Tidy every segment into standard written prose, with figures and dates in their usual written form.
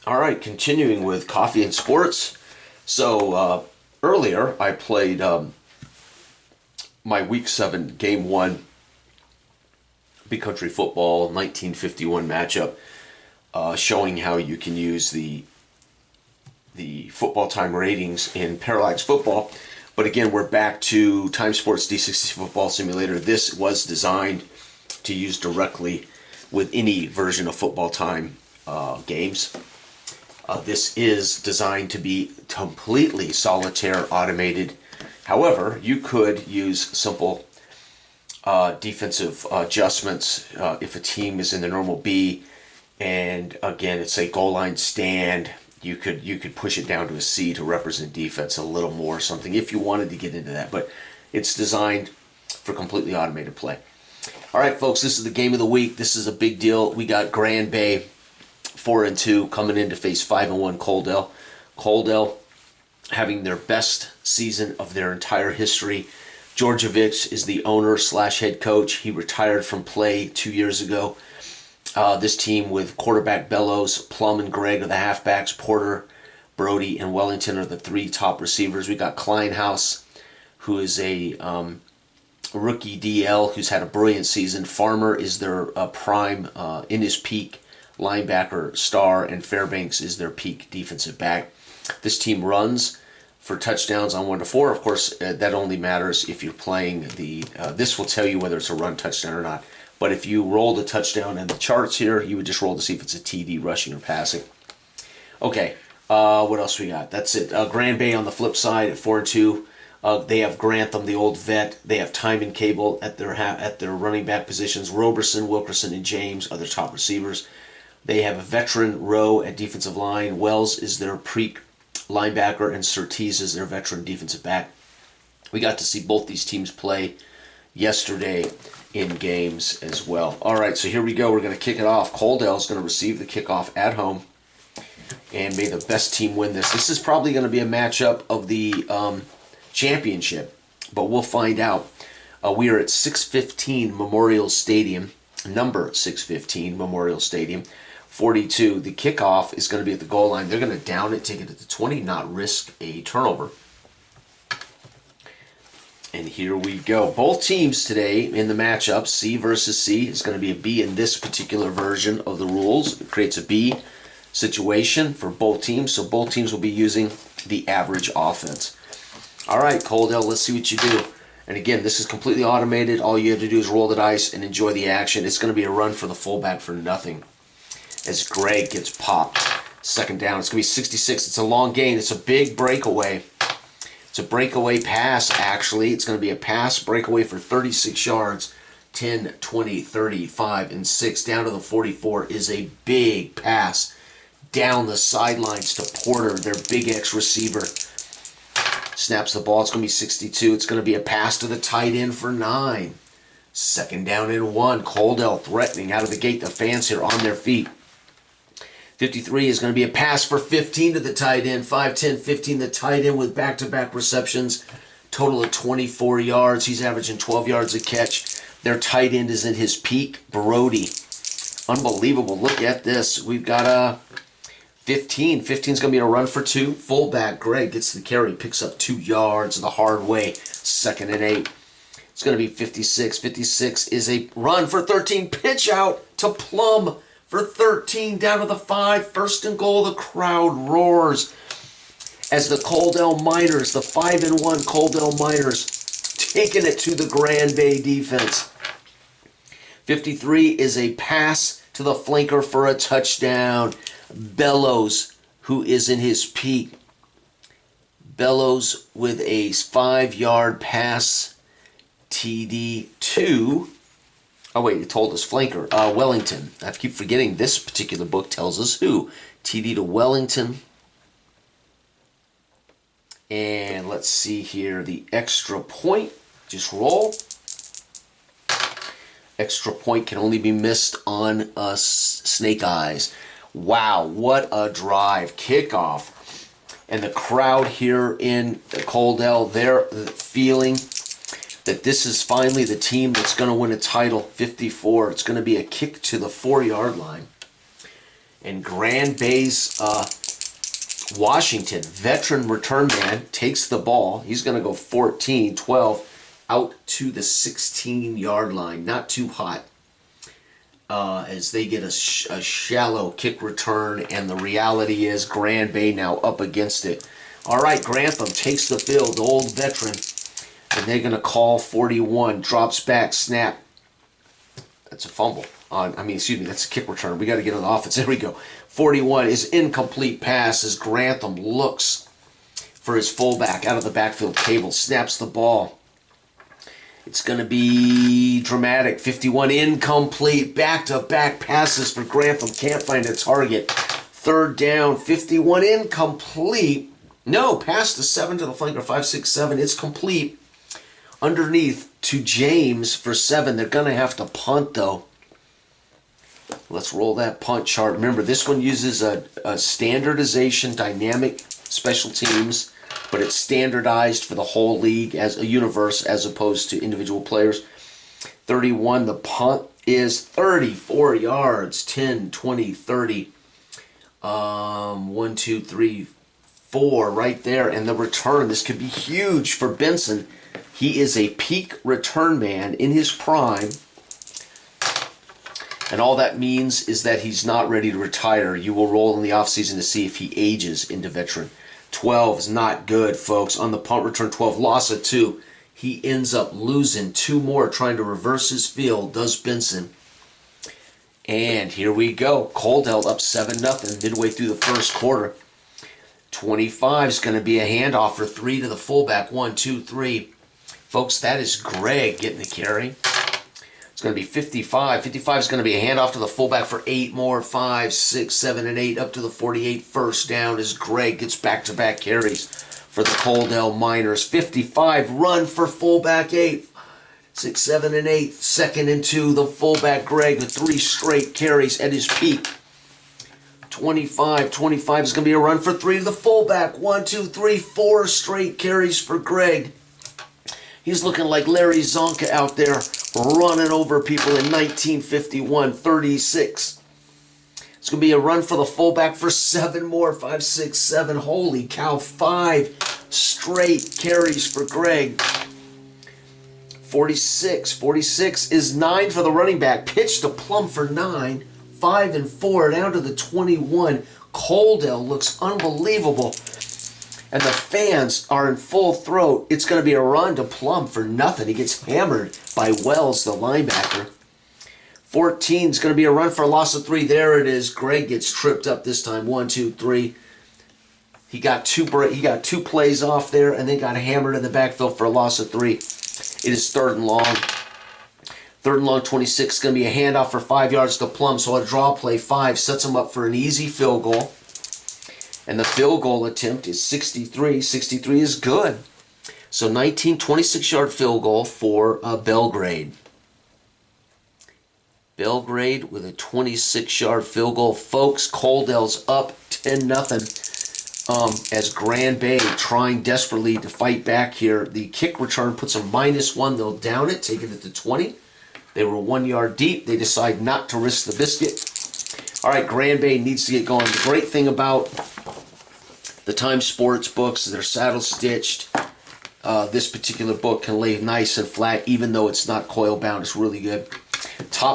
All right, continuing with coffee and sports. Earlier I played my Week 7 Game 1 Big Country Football 1951 matchup, showing how you can use the football time ratings in Parallax Football. But again, we're back to Time Sports D66 Football Simulator. This was designed to use directly with any version of football time games. This is designed to be completely solitaire automated. However, you could use simple defensive adjustments if a team is in the normal B, and again, it's a goal line stand. You could push it down to a C to represent defense a little more, something if you wanted to get into that. But it's designed for completely automated play. All right, folks, this is the game of the week. This is a big deal. We got Grand Bay 4-2 coming in to face 5-1 Coaldale. Coaldale having their best season of their entire history. Georgievich is the owner / head coach. He retired from play 2 years ago. This team with quarterback Bellows, Plum and Gregg are the halfbacks, Porter, Brody, and Wellington are the three top receivers. We got Kleinhaus, who is a rookie DL who's had a brilliant season. Farmer is their prime in his peak linebacker star, and Fairbanks is their peak defensive back. This team runs for touchdowns on 1-4. Of course, that only matters if you're playing the. This will tell you whether it's a run touchdown or not. But if you roll the touchdown in the charts here, you would just roll to see if it's a TD, rushing or passing. Okay, what else we got? That's it. Grand Bay on the flip side at 4-2. They have Grantham, the old vet. They have Time and Cable at their running back positions. Roberson, Wilkerson, and James are their top receivers. They have a veteran Rowe at defensive line. Wells is their pre linebacker, and Surtees is their veteran defensive back. We got to see both these teams play yesterday in games as well. All right, so here we go. We're going to kick it off. Coaldale is going to receive the kickoff at home, and may the best team win this. This is probably going to be a matchup of the championship, but we'll find out. We are at 615 Memorial Stadium, number 615 Memorial Stadium. 42. The kickoff is going to be at the goal line. They're going to down it, take it to the 20, not risk a turnover. And here we go. Both teams today in the matchup, C versus C, is going to be a B in this particular version of the rules. It creates a B situation for both teams, so both teams will be using the average offense. All right, Coaldale, let's see what you do. And again, this is completely automated. All you have to do is roll the dice and enjoy the action. It's going to be a run for the fullback for nothing as Gregg gets popped. Second down. It's going to be 66. It's a long gain. It's a big breakaway. It's a breakaway pass, actually. It's going to be a pass breakaway for 36 yards. 10, 20, 35, and 6. Down to the 44 is a big pass down the sidelines to Porter, their Big X receiver. Snaps the ball. It's going to be 62. It's going to be a pass to the tight end for 9. Second down and 1. Coaldale threatening out of the gate. The fans here on their feet. 53 is going to be a pass for 15 to the tight end. 5, 10, 15, the tight end with back-to-back receptions. Total of 24 yards. He's averaging 12 yards a catch. Their tight end is in his peak. Brody. Unbelievable. Look at this. We've got a 15. 15 is going to be a run for 2. Fullback Gregg gets the carry. Picks up 2 yards the hard way. Second and 8. It's going to be 56. 56 is a run for 13. Pitch out to Plum for 13, down to the 5. First and goal. The crowd roars as the Coaldale Miners, the 5-1 Coaldale Miners, taking it to the Grand Bay defense. 53 is a pass to the flanker for a touchdown. Bellows, who is in his peak. Bellows with a 5-yard pass. TD to, oh wait, it told us flanker, Wellington. I keep forgetting this particular book tells us who. TD to Wellington. And let's see here, the extra point. Just roll. Extra point can only be missed on snake eyes. Wow, what a drive. Kickoff. And the crowd here in Coaldale, they're feeling that this is finally the team that's going to win a title. 54. It's going to be a kick to the 4-yard line. And Grand Bay's Washington, veteran return man, takes the ball. He's going to go 14-12 out to the 16-yard line. Not too hot as they get a shallow kick return, and the reality is Grand Bay now up against it. All right, Grantham takes the field, the old veteran, and they're going to call 41, drops back, snap. That's a fumble. That's a kick return. We got to get on the offense. There we go. 41 is incomplete pass as Grantham looks for his fullback out of the backfield. Cable snaps the ball. It's going to be dramatic. 51 incomplete. Back-to-back passes for Grantham. Can't find a target. Third down. 51 incomplete. No, pass to 7 to the flanker. 5, 6, 7. It's complete. Underneath to James for 7. They're going to have to punt, though. Let's roll that punt chart. Remember, this one uses a standardization dynamic special teams, but it's standardized for the whole league as a universe as opposed to individual players. 31, the punt is 34 yards. 10, 20, 30. 1, 2, 3, 4 right there. And the return, this could be huge for Benson. He is a peak return man in his prime. And all that means is that he's not ready to retire. You will roll in the offseason to see if he ages into veteran. 12 is not good, folks. On the punt return, 12, loss of 2. He ends up losing 2 more, trying to reverse his field, does Benson. And here we go. Coaldale up 7-0 midway through the first quarter. 25 is going to be a handoff for 3 to the fullback. 1, 2, 3. Folks, that is Greg getting the carry. It's going to be 55. 55 is going to be a handoff to the fullback for 8 more. 5, 6, 7, and 8 up to the 48. First down as Greg gets back-to-back carries for the Coaldale Miners. 55, run for fullback 8. 6, 7, and 8. Second and 2, the fullback Greg with 3 straight carries at his peak. 25 is going to be a run for 3 to the fullback. 1, 2, 3, 4 straight carries for Greg. He's looking like Larry Zonka out there running over people in 1951, 36. It's going to be a run for the fullback for 7 more. 5, 6, 7. Holy cow, 5 straight carries for Greg. 46. 46 is 9 for the running back. Pitch to Plum for 9. 5 and 4 down to the 21. Coaldale looks unbelievable. And the fans are in full throat. It's going to be a run to Plum for nothing. He gets hammered by Wells, the linebacker. 14 is going to be a run for a loss of 3. There it is. Greg gets tripped up this time. 1, 2, 3. He got 2 plays off there and then got hammered in the backfield for a loss of 3. It is 3rd and long. 3rd and long, 26 is going to be a handoff for 5 yards to Plum. So a draw play 5 sets him up for an easy field goal. And the field goal attempt is 63. 63 is good. So 26-yard field goal for Belgrade. Belgrade with a 26-yard field goal. Folks, Coaldale's up 10-0 as Grand Bay trying desperately to fight back here. The kick return puts them -1. They'll down it, taking it to 20. They were 1 yard deep. They decide not to risk the biscuit. All right, Grand Bay needs to get going. The great thing about the Times Sports books, they're saddle stitched. This particular book can lay nice and flat, even though it's not coil bound. It's really good.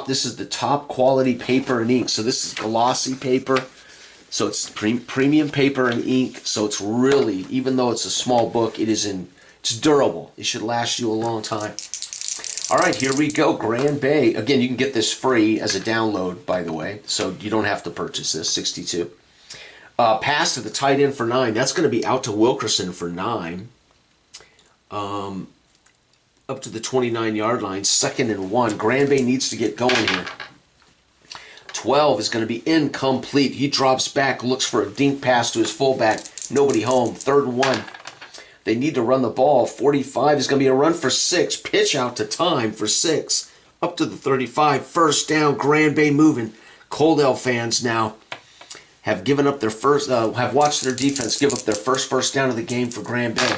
This is the top quality paper and ink. So this is glossy paper. So it's premium paper and ink. So it's really, even though it's a small book, it's durable. It should last you a long time. All right, here we go. Grand Bay. Again, you can get this free as a download, by the way. So you don't have to purchase this. 62. Pass to the tight end for 9. That's going to be out to Wilkerson for 9. Up to the 29-yard line. 2nd and 1. Grand Bay needs to get going here. 12 is going to be incomplete. He drops back, looks for a dink pass to his fullback. Nobody home. 3rd and 1. They need to run the ball. 45 is going to be a run for 6. Pitch out to Time for 6. Up to the 35. First down. Grand Bay moving. Coaldale fans now have given up their have watched their defense give up their first down of the game for Grand Bay.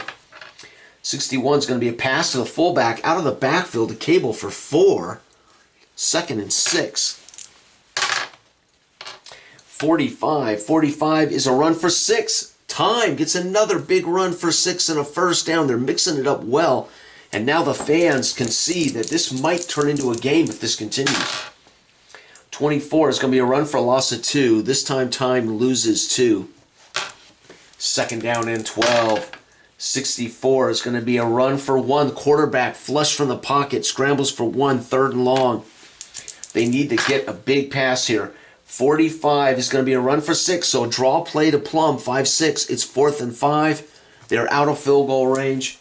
61 is going to be a pass to the fullback out of the backfield to Cable for 4. 2nd and 6. 45. 45 is a run for 6. Time gets another big run for 6 and a first down. They're mixing it up well. And now the fans can see that this might turn into a game if this continues. 24 is going to be a run for a loss of 2. This time Time loses 2. Second down and 12. 64 is going to be a run for 1. Quarterback flush from the pocket, scrambles for 1, third and long. They need to get a big pass here. 45 is going to be a run for 6, so a draw play to Plum, 5-6. It's 4th and 5. They're out of field goal range.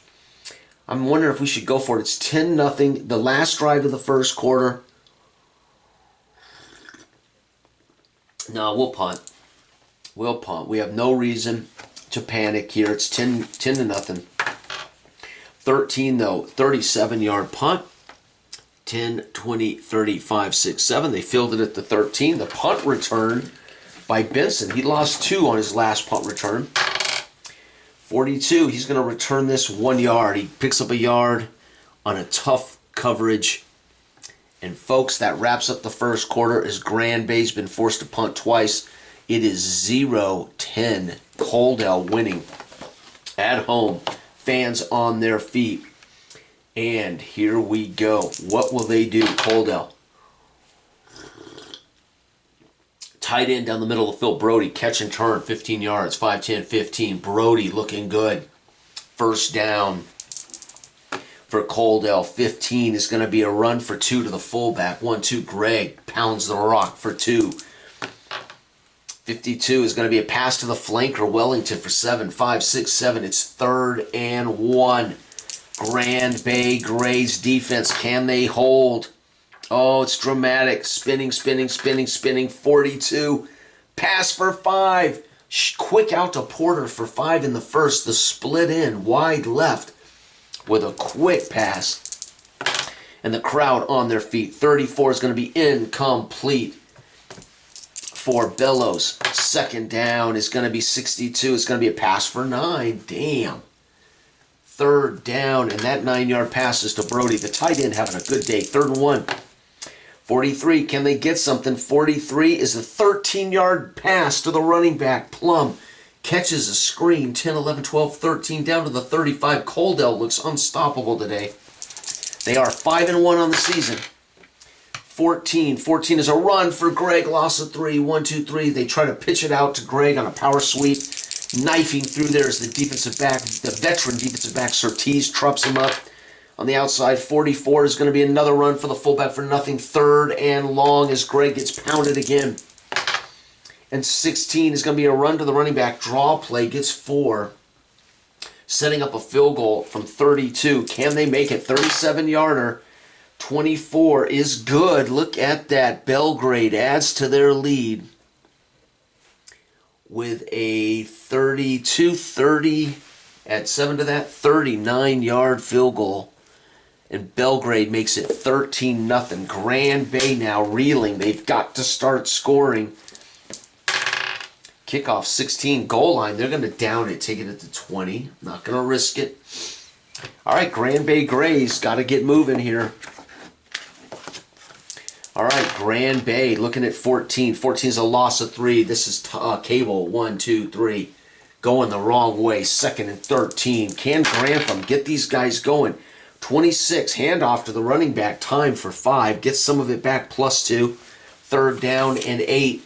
I'm wondering if we should go for it. It's 10-0, the last drive of the first quarter. No, we'll punt. We'll punt. We have no reason to panic here. It's 10-0. 13, though, 37-yard punt. 10, 20, 30, 5, 6, 7. They fielded at the 13. The punt return by Benson. He lost 2 on his last punt return. 42, he's going to return this 1 yard. He picks up a yard on a tough coverage. And folks, that wraps up the first quarter as Grand Bay's been forced to punt twice. It is 0-10. Coaldale winning at home. Fans on their feet. And here we go. What will they do, Coaldale? Tight end down the middle of the field, Brody. Catch and turn, 15 yards, 5, 10, 15. Brody looking good. First down for Coaldale. 15 is going to be a run for 2 to the fullback. 1-2, Greg pounds the rock for 2. 52 is going to be a pass to the flanker, Wellington, for 7, 5, 6, 7. It's 3rd and 1. Grand Bay Grays defense, can they hold? Oh, it's dramatic. Spinning, spinning, spinning, spinning. 42. Pass for 5. Quick out to Porter for 5 in the first. The split in, wide left with a quick pass. And the crowd on their feet. 34 is going to be incomplete for Bellows. Second down is going to be 62. It's going to be a pass for 9. Damn. Third down, and that 9-yard pass is to Brody. The tight end having a good day. 3rd and 1. 43, can they get something? 43 is a 13-yard pass to the running back. Plum catches a screen. 10, 11, 12, 13, down to the 35. Coaldale looks unstoppable today. They are 5-1 on the season. 14 is a run for Greg. Loss of 3. 1, 2, 3. They try to pitch it out to Greg on a power sweep. Knifing through there is the defensive back, the veteran defensive back, Surtees, trups him up. On the outside, 44 is going to be another run for the fullback for nothing. 3rd and long as Greg gets pounded again. And 16 is going to be a run to the running back. Draw play, gets 4. Setting up a field goal from 32. Can they make it? 37-yarder. 24 is good. Look at that. Belgrade adds to their lead with a 32-30, add 7 to that, 39-yard field goal. And Belgrade makes it 13-0. Grand Bay now reeling. They've got to start scoring. Kickoff 16, goal line. They're going to down it, take it at the 20. Not going to risk it. All right, Grand Bay Grays got to get moving here. All right, Grand Bay looking at 14. 14 is a loss of 3. This is Cable. 1, 2, 3. Going the wrong way. 2nd and 13. Can Grantham get these guys going? 26. Handoff to the running back. Time for 5. Gets some of it back. +2. 3rd down and 8.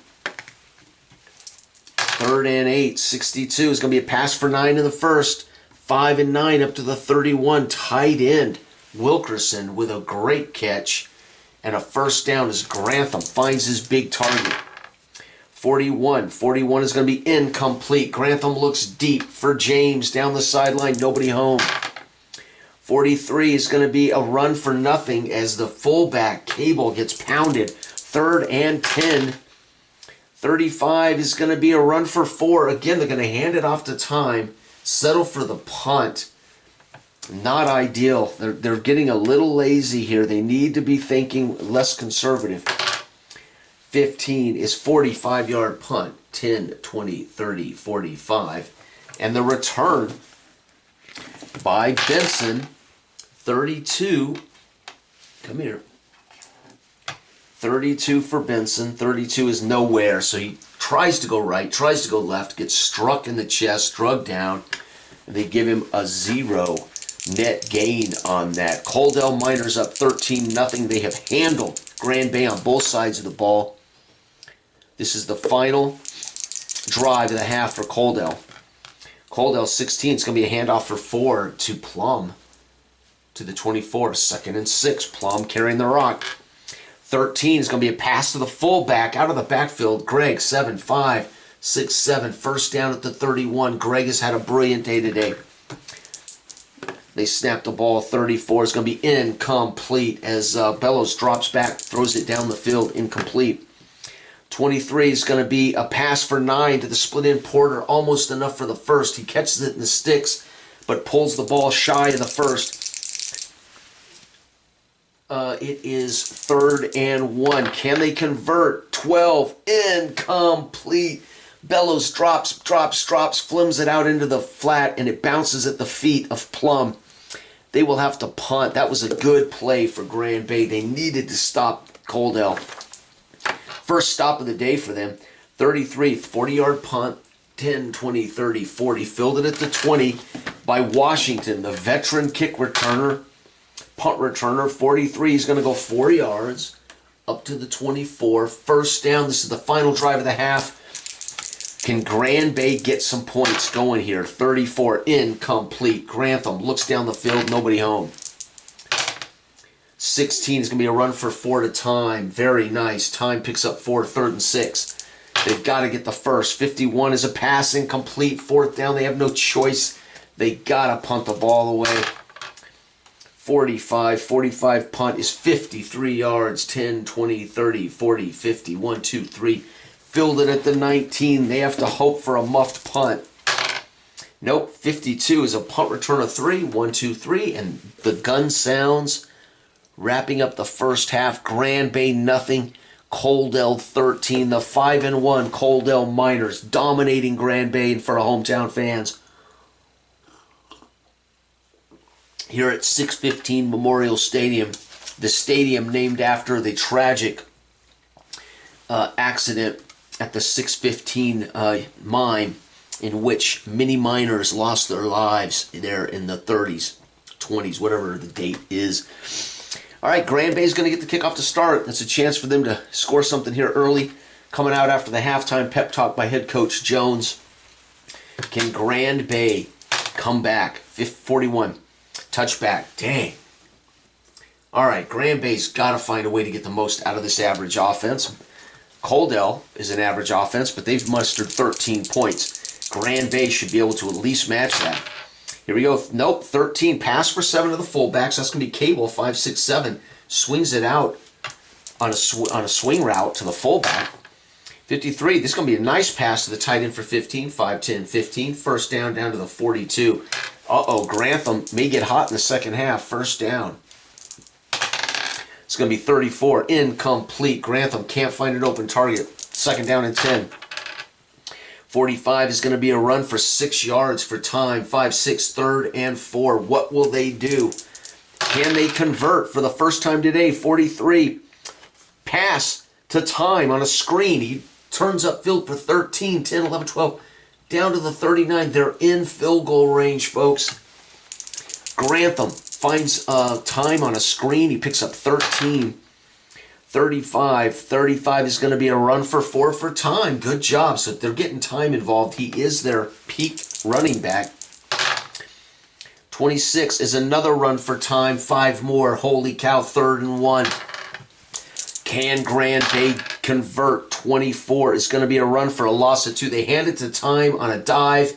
3rd and 8. 62 is going to be a pass for 9 in the first. 5 and 9 up to the 31. Tight end Wilkerson with a great catch. And a first down as Grantham finds his big target. 41. 41 is going to be incomplete. Grantham looks deep for James down the sideline. Nobody home. 43 is going to be a run for nothing as the fullback, Cable, gets pounded. 3rd and 10. 35 is going to be a run for 4. Again, they're going to hand it off to Time. Settle for the punt. Not ideal. They're getting a little lazy here. They need to be thinking less conservative. 15 is 45-yard punt. 10, 20, 30, 45. And the return by Benson. 32. Come here. 32 for Benson. 32 is nowhere, so he tries to go right, tries to go left, gets struck in the chest, drugged down, and they give him a 0 net gain on that. Coaldale Miners up 13-0. They have handled Grand Bay on both sides of the ball. This is the final drive of the half for Coaldale. Coaldale 16. It's going to be a handoff for 4 to Plum to the 24. 2nd and 6. Plum carrying the rock. 13 is going to be a pass to the fullback out of the backfield. Greg 7-5, 6-7. First down at the 31. Greg has had a brilliant day today. They snap the ball. 34 is going to be incomplete as Bellows drops back, throws it down the field, incomplete. 23 is going to be a pass for 9 to the split-end Porter, almost enough for the first. He catches it in the sticks, but pulls the ball shy of the first. It is 3rd and 1. Can they convert? 12, incomplete. Bellows drops, flims it out into the flat, and it bounces at the feet of Plum. They will have to punt. That was a good play for Grand Bay. They needed to stop Coaldale. First stop of the day for them. 33, 40-yard punt. 10, 20, 30, 40. Filled it at the 20 by Washington, the veteran kick returner, punt returner. 43 is going to go 4 yards up to the 24. First down. This is the final drive of the half. Can Grand Bay get some points going here? 34, incomplete. Grantham looks down the field, nobody home. 16 is going to be a run for 4 to Time. Very nice. Time picks up 4, 3rd and 6. They've got to get the first. 51 is a pass, incomplete. 4th down. They have no choice. They got to punt the ball away. 45 punt is 53 yards. 10, 20, 30, 40, 50. 1, 2, 3. Filled it at the 19. They have to hope for a muffed punt. Nope. 52 is a punt return of 3. 1, 2, 3. And the gun sounds. Wrapping up the first half. Grand Bay 0. Coaldale 13. The 5-1 Coaldale Miners dominating Grand Bay for our hometown fans. Here at 615 Memorial Stadium. The stadium named after the tragic accident at the 615 mine in which many miners lost their lives there in the 30s, 20s, whatever the date is. All right, Grand Bay's going to get the kickoff to start. That's a chance for them to score something here early. Coming out after the halftime pep talk by head coach Jones. Can Grand Bay come back? 41. Touchback. Dang. All right, Grand Bay's got to find a way to get the most out of this average offense. Coaldale is an average offense, but they've mustered 13 points. Grand Bay should be able to at least match that. Here we go. Nope, 13. Pass for 7 to the fullbacks. That's going to be Cable, 5, 6, 7. Swings it out on a swing route to the fullback. 53. This is going to be a nice pass to the tight end for 15. 5, 10, 15. First down to the 42. Uh-oh, Grantham may get hot in the second half. First down. It's going to be 34. Incomplete. Grantham can't find an open target. Second down and 10. 45 is going to be a run for 6 yards for Time. 5, 6, 3rd and 4. What will they do? Can they convert for the first time today? 43. Pass to Time on a screen. He turns up field for 13, 10, 11, 12. Down to the 39. They're in field goal range, folks. Grantham finds Time on a screen. He picks up 13. 35. 35 is going to be a run for 4 for Time. Good job. So they're getting Time involved. He is their peak running back. 26 is another run for Time. 5 more. Holy cow. 3rd and 1. Can Grand Bay convert? 24 is going to be a run for a loss of 2. They hand it to Time on a dive,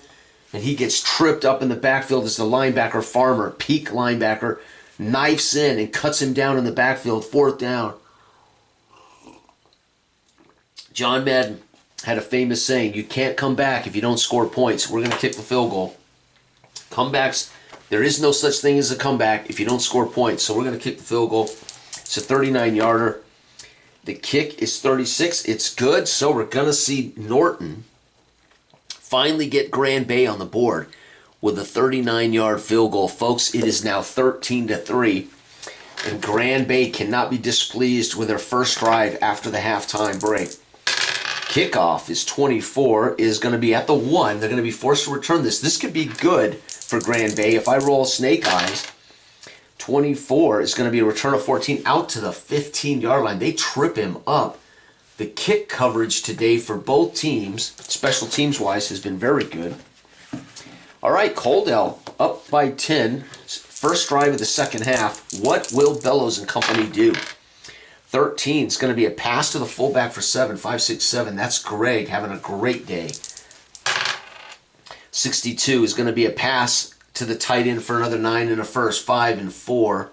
and he gets tripped up in the backfield as the linebacker Farmer, peak linebacker, knifes in and cuts him down in the backfield. 4th down. John Madden had a famous saying, you can't come back if you don't score points. We're going to kick the field goal. Comebacks, there is no such thing as a comeback if you don't score points. So we're going to kick the field goal. It's a 39-yarder. The kick is 36. It's good. So we're going to see Norton finally get Grand Bay on the board with a 39-yard field goal. Folks, it is now 13-3. And Grand Bay cannot be displeased with their first drive after the halftime break. Kickoff is 24, is going to be at the 1. They're going to be forced to return this. This could be good for Grand Bay. If I roll snake eyes, 24 is going to be a return of 14 out to the 15-yard line. They trip him up. The kick coverage today for both teams, special teams-wise, has been very good. All right, Coaldale up by 10. First drive of the second half. What will Bellows and company do? 13 is going to be a pass to the fullback for 7. 5, 6, 7. That's Greg having a great day. 62 is going to be a pass to the tight end for another 9 and a first. 5 and 4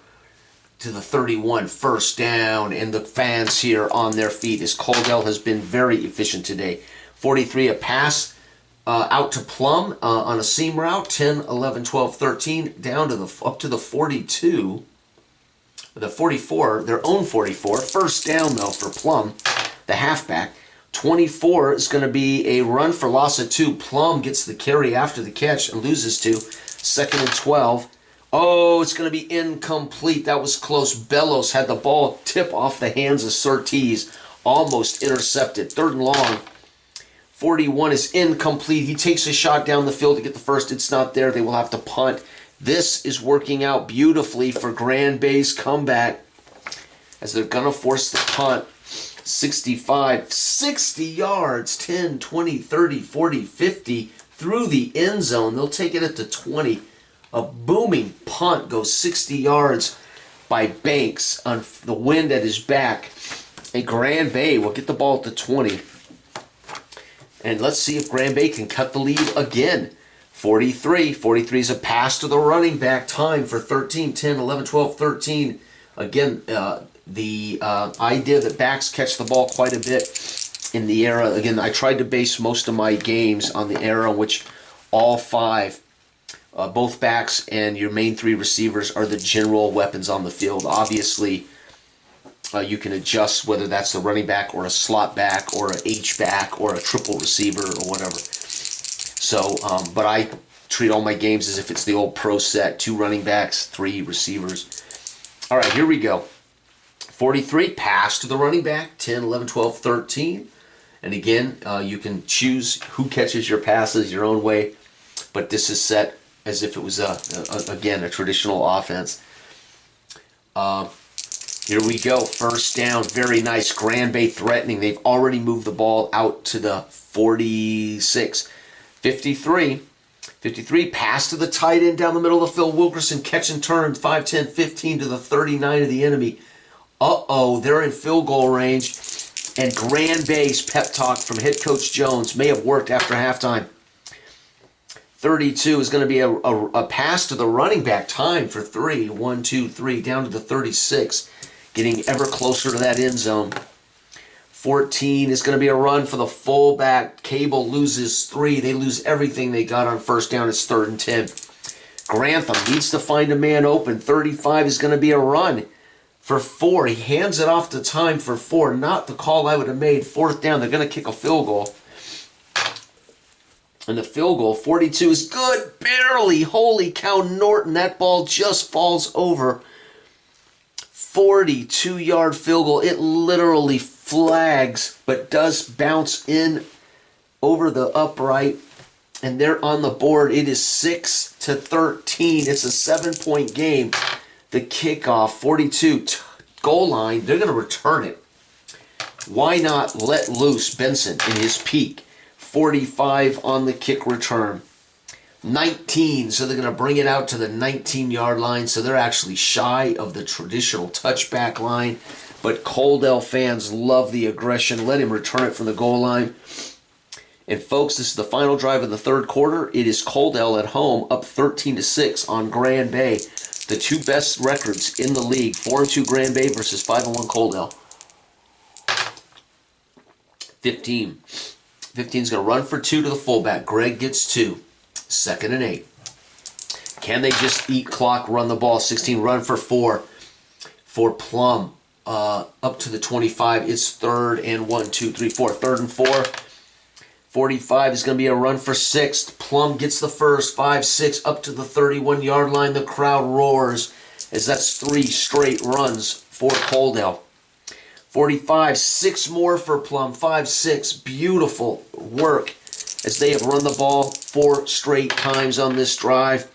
to the 31. First down, and the fans here on their feet as Coaldale has been very efficient today. 43, a pass out to Plum on a seam route. 10, 11, 12, 13 down to up to the 42. The 44, their own 44. First down, though, for Plum, the halfback. 24 is going to be a run for loss of 2. Plum gets the carry after the catch and loses 2. Second and 12. Oh, it's going to be incomplete. That was close. Bellows had the ball tip off the hands of Surtees. Almost intercepted. Third and long. 41 is incomplete. He takes a shot down the field to get the first. It's not there. They will have to punt. This is working out beautifully for Grand Bay's comeback as they're going to force the punt. 65, 60 yards, 10, 20, 30, 40, 50 through the end zone. They'll take it at the 20. A booming punt goes 60 yards by Banks on the wind at his back. And Grand Bay will get the ball at the 20. And let's see if Grand Bay can cut the lead again. 43. 43 is a pass to the running back. Time for 13, 10, 11, 12, 13. Again, the idea that backs catch the ball quite a bit in the era. Again, I tried to base most of my games on the era in which all 5, both backs and your main 3 receivers, are the general weapons on the field. Obviously, you can adjust whether that's the running back or a slot back or an H back or a triple receiver or whatever. So, but I treat all my games as if it's the old pro set. 2 running backs, 3 receivers. All right, here we go. 43, pass to the running back. 10, 11, 12, 13. And again, you can choose who catches your passes your own way. But this is set as if it was, again, a traditional offense. Here we go. First down. Very nice. Grand Bay threatening. They've already moved the ball out to the 46. 53. 53. Pass to the tight end down the middle of the field. Wilkerson catch and turn. 5, 10, 15 to the 39 of the enemy. Uh-oh. They're in field goal range. And Grand Bay's pep talk from head coach Jones may have worked after halftime. 32 is going to be a pass to the running back. Time for 3. 1, 2, 3. Down to the 36. Getting ever closer to that end zone. 14 is going to be a run for the fullback. Cable loses 3. They lose everything they got on first down. It's 3rd and 10. Grantham needs to find a man open. 35 is going to be a run for 4. He hands it off to Time for 4. Not the call I would have made. 4th down. They're going to kick a field goal. And the field goal, 42, is good. Barely. Holy cow, Norton. That ball just falls over. 42-yard field goal. It literally flags, but does bounce in over the upright. And they're on the board. It is 6-13. It's a 7-point game. The kickoff, 42, goal line. They're going to return it. Why not let loose Benson in his peak? 45 on the kick return. 19, so they're going to bring it out to the 19-yard line, so they're actually shy of the traditional touchback line. But Coaldale fans love the aggression. Let him return it from the goal line. And folks, this is the final drive of the 3rd quarter. It is Coaldale at home, up 13-6 on Grand Bay. The 2 best records in the league, 4-2 Grand Bay versus 5-1 Coaldale. 15. 15 is going to run for 2 to the fullback. Greg gets 2. 2nd and 8. Can they just eat clock, run the ball? 16, run for 4 for Plum. Up to the 25. It's 3rd and 1, 2, 3, 4. 3rd and 4. 45 is going to be a run for 6. Plum gets the first. 5, 6, up to the 31-yard line. The crowd roars as that's 3 straight runs for Coaldale. 45, 6 more for Plum. 5, 6. Beautiful work as they have run the ball 4 straight times on this drive.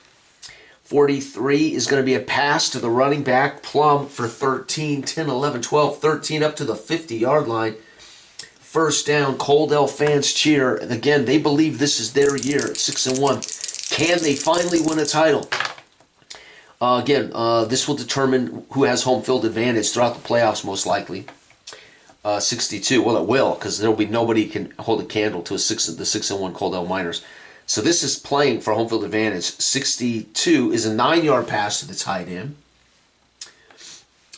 43 is going to be a pass to the running back, Plum, for 13, 10, 11, 12, 13 up to the 50-yard line. First down, Coaldale fans cheer. And again, they believe this is their year at 6-1. Can they finally win a title? Again, this will determine who has home field advantage throughout the playoffs, most likely. 62. Well, it will, because there will be nobody can hold a candle to the 6-1 Coaldale Miners. So this is playing for home field advantage. 62 is a 9-yard pass to the tight end.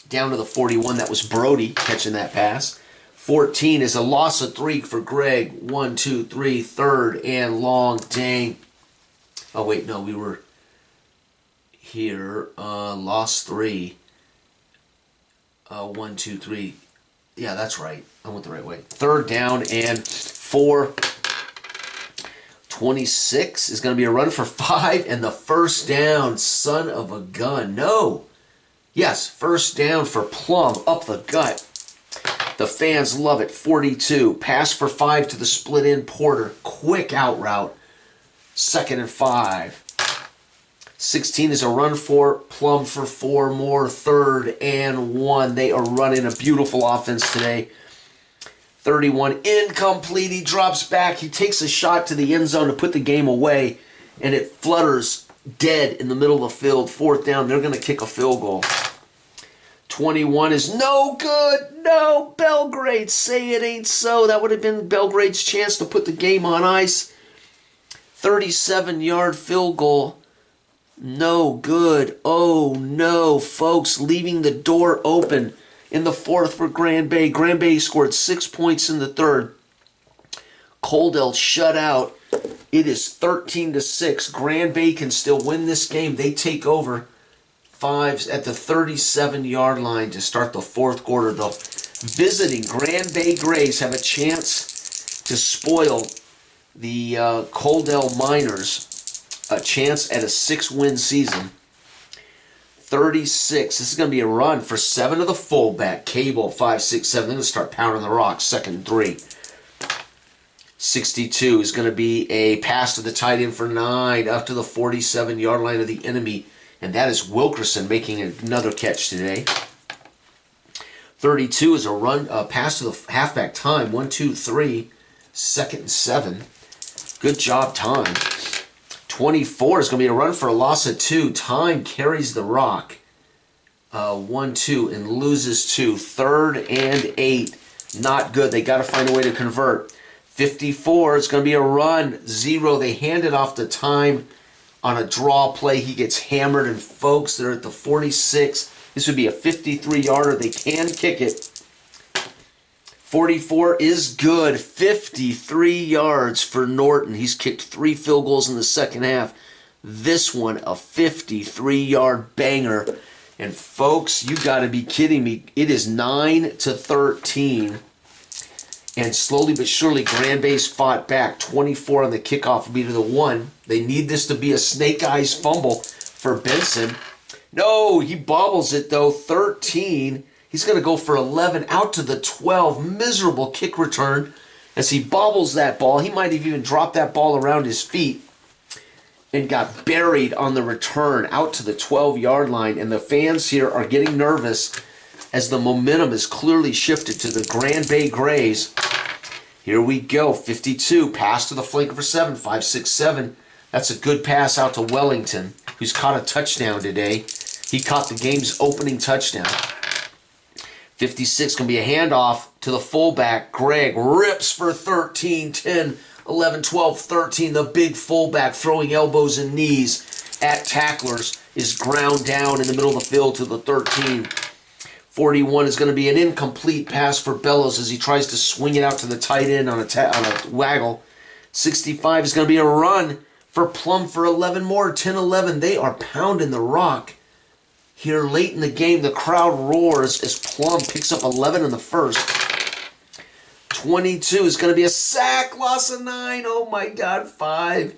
Down to the 41, that was Brody catching that pass. 14 is a loss of 3 for Greg. 1, 2, 3, third and long. Dang. Oh, wait, no, we were here. Lost 3. 1, 2, 3. Yeah, that's right. I went the right way. Third down and 4. 26 is going to be a run for 5. And the first down, son of a gun. No. Yes, first down for Plum up the gut. The fans love it. 42. Pass for 5 to the split end Porter. Quick out route. 2nd and 5. 16 is a run for Plum for 4 more. 3rd and 1. They are running a beautiful offense today. 31 incomplete. He drops back. He takes a shot to the end zone to put the game away, and it flutters dead in the middle of the field. 4th down. They're going to kick a field goal. 21 is no good. No, Belgrade. Say it ain't so. That would have been Belgrade's chance to put the game on ice. 37-yard field goal. No good. Oh, no, folks. Leaving the door open in the 4th for Grand Bay. Grand Bay scored 6 points in the 3rd. Coaldale shut out. It is 13-6. Grand Bay can still win this game. They take over. 5s at the 37-yard line to start the 4th quarter. The visiting Grand Bay Grays have a chance to spoil the Coaldale Miners a chance at a 6-win season. 36. This is going to be a run for 7 to the fullback. Cable, 5, 6, 7. They're going to start pounding the rock. 2nd and 3. 62 is going to be a pass to the tight end for 9 up to the 47-yard line of the enemy. And that is Wilkerson making another catch today. 32 is a pass to the halfback time. 1, 2, 3. 2nd and 7. Good job, time. 24 is going to be a run for a loss of 2. Time carries the rock. 1, 2, and loses 2. 3rd and 8. Not good. They got to find a way to convert. 54 is going to be a run. 0. They hand it off to Time on a draw play. He gets hammered, and folks, they're at the 46. This would be a 53-yarder. They can kick it. 44 is good. 53 yards for Norton. He's kicked 3 field goals in the second half. This one, a 53-yard banger. And folks, you got to be kidding me. It is 9-13. And slowly but surely, Grand Bay's fought back. 24 on the kickoff will be to the 1. They need this to be a snake eyes fumble for Benson. No, he bobbles it though. 13. He's going to go for 11 out to the 12. Miserable kick return as he bobbles that ball. He might have even dropped that ball around his feet and got buried on the return out to the 12-yard line. And the fans here are getting nervous as the momentum is clearly shifted to the Grand Bay Grays. Here we go. 52. Pass to the flanker for 7. 5, 6, 7. That's a good pass out to Wellington, who's caught a touchdown today. He caught the game's opening touchdown. 56 going to be a handoff to the fullback. Greg rips for 13, 10, 11, 12, 13. The big fullback throwing elbows and knees at tacklers is ground down in the middle of the field to the 13. 41 is going to be an incomplete pass for Bellows as he tries to swing it out to the tight end on a waggle. 65 is going to be a run for Plum for 11 more. 10, 11. They are pounding the rock. Here late in the game, the crowd roars as Plum picks up 11 in the first. 22 is going to be a sack, loss of 9. Oh my God, 5.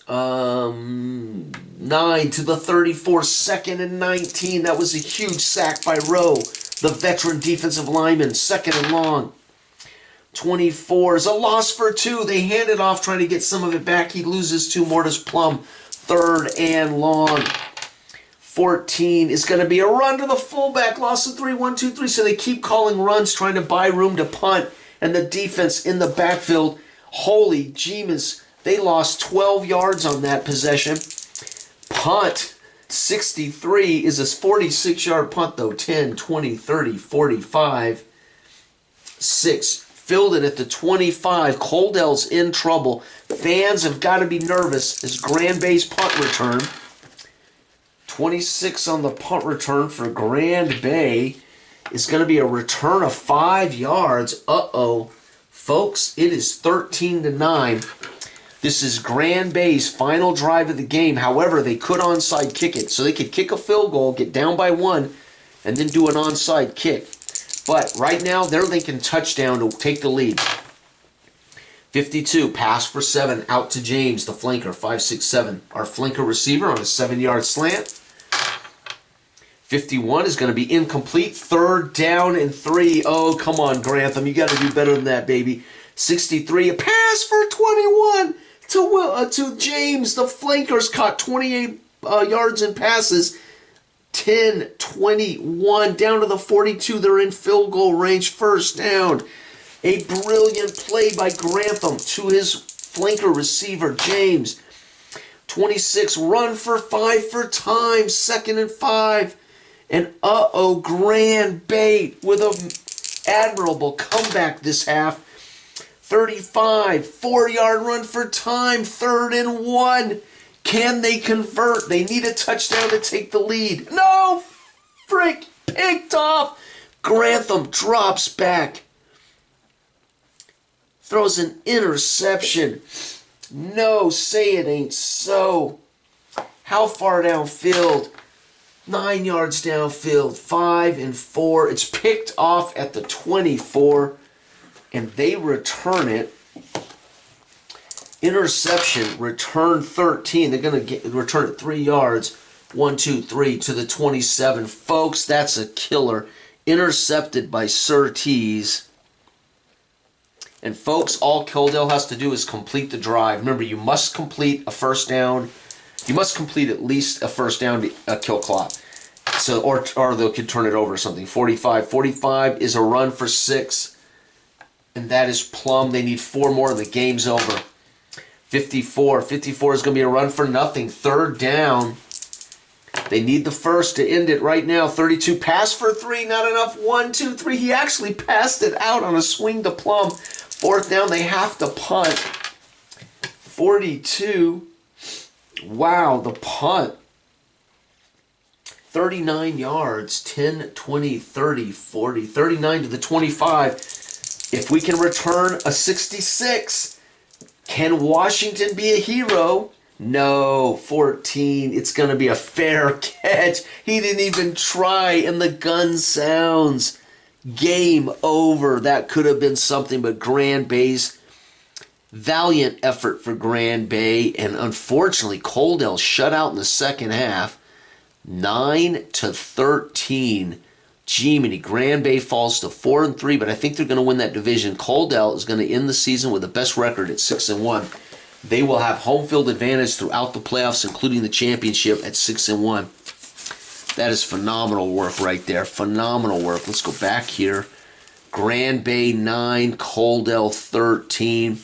9 to the 34, 2nd and 19. That was a huge sack by Rowe. the veteran defensive lineman, 2nd and long. 24 is a loss for 2. They hand it off, trying to get some of it back. He loses to Mortis Plum, 3rd and long. 14 is going to be a run to the fullback, loss of 3, 1, 2, 3. So they keep calling runs, trying to buy room to punt. And the defense in the backfield, holy Jeemus, they lost 12 yards on that possession. Punt, 63 is a 46-yard punt, though. 10, 20, 30, 45, 6. Filled it at the 25. Coaldale's in trouble. Fans have got to be nervous as Grand Bay's punt return. 26 on the punt return for Grand Bay is going to be a return of 5 yards. Uh-oh. Folks, it is 13-9. This is Grand Bay's final drive of the game. However, they could onside kick it. So they could kick a field goal, get down by 1, and then do an onside kick. But right now, they're thinking touchdown to take the lead. 52, pass for 7, out to James, the flanker, 5-6-7. Our flanker receiver on a 7-yard slant. 51 is going to be incomplete. 3rd down and 3. Oh, come on, Grantham. You got to do better than that, baby. 63, a pass for 21 to James. The flanker's caught 28 yards in passes. 10, 21, down to the 42. They're in field goal range. 1st down. A brilliant play by Grantham to his flanker receiver, James. 26, run for 5 for time. 2nd and 5. And Grand Bay with an admirable comeback this half. 35, 4-yard run for time. 3rd and 1. Can they convert? They need a touchdown to take the lead. No! Frick! Picked off! Grantham drops back. Throws an interception. No, say it ain't so. How far downfield? 9 yards downfield. 5 and 4. It's picked off at the 24. And they return it. Interception, return 13. They're going to return it 3 yards. 1, 2, 3 to the 27. Folks, that's a killer. Intercepted by Surtees. And folks, all Coaldale has to do is complete the drive. Remember, you must complete a 1st down. You must complete at least a 1st down to kill clock. So, or they could turn it over or something. 45. 45 is a run for 6. And that is plumb. They need 4 more and the game's over. 54. 54 is going to be a run for nothing. 3rd down. They need the 1st to end it right now. 32. Pass for 3. Not enough. 1, 2, 3. He actually passed it out on a swing to Plum. 4th down. They have to punt. 42. Wow, the punt. 39 yards. 10, 20, 30, 40. 39 to the 25. If we can return a 66... Can Washington be a hero? No. 14. It's going to be a fair catch. He didn't even try, and the gun sounds. Game over. That could have been something, but Grand Bay's valiant effort for Grand Bay, and unfortunately, Coaldale shut out in the 2nd half. 9-13. Jiminy, Grand Bay falls to 4-3, but I think they're going to win that division. Coaldale is going to end the season with the best record at 6-1. They will have home field advantage throughout the playoffs, including the championship at 6-1. That is phenomenal work right there. Phenomenal work. Let's go back here. Grand Bay 9, Coaldale 13.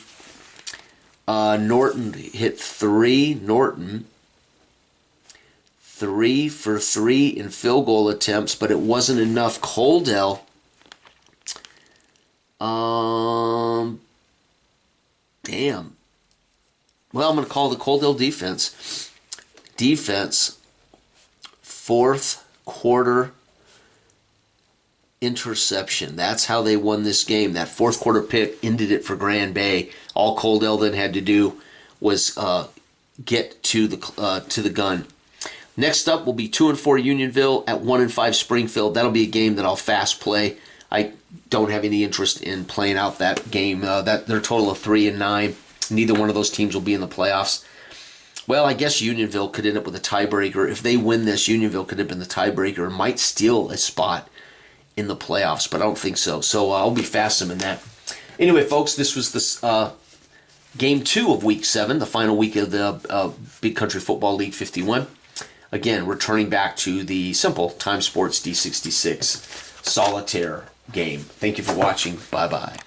Norton hit 3. Norton 3 for 3 in field goal attempts, but it wasn't enough. Coaldale, damn. Well, I'm going to call the Coaldale defense. Defense, 4th quarter interception. That's how they won this game. That 4th quarter pick ended it for Grand Bay. All Coaldale then had to do was get to the gun. Next up will be 2-4 Unionville at 1-5 Springfield. That'll be a game that I'll fast play. I don't have any interest in playing out that game. That their total of 3-9. Neither one of those teams will be in the playoffs. Well, I guess Unionville could end up with a tiebreaker. If they win this, Unionville could have been the tiebreaker and might steal a spot in the playoffs, but I don't think so. So I'll be fastening that. Anyway, folks, this was the game 2 of Week 7, the final week of the Big Country Football League 51. Again, returning back to the simple Time Sports D66 solitaire game. Thank you for watching. Bye-bye.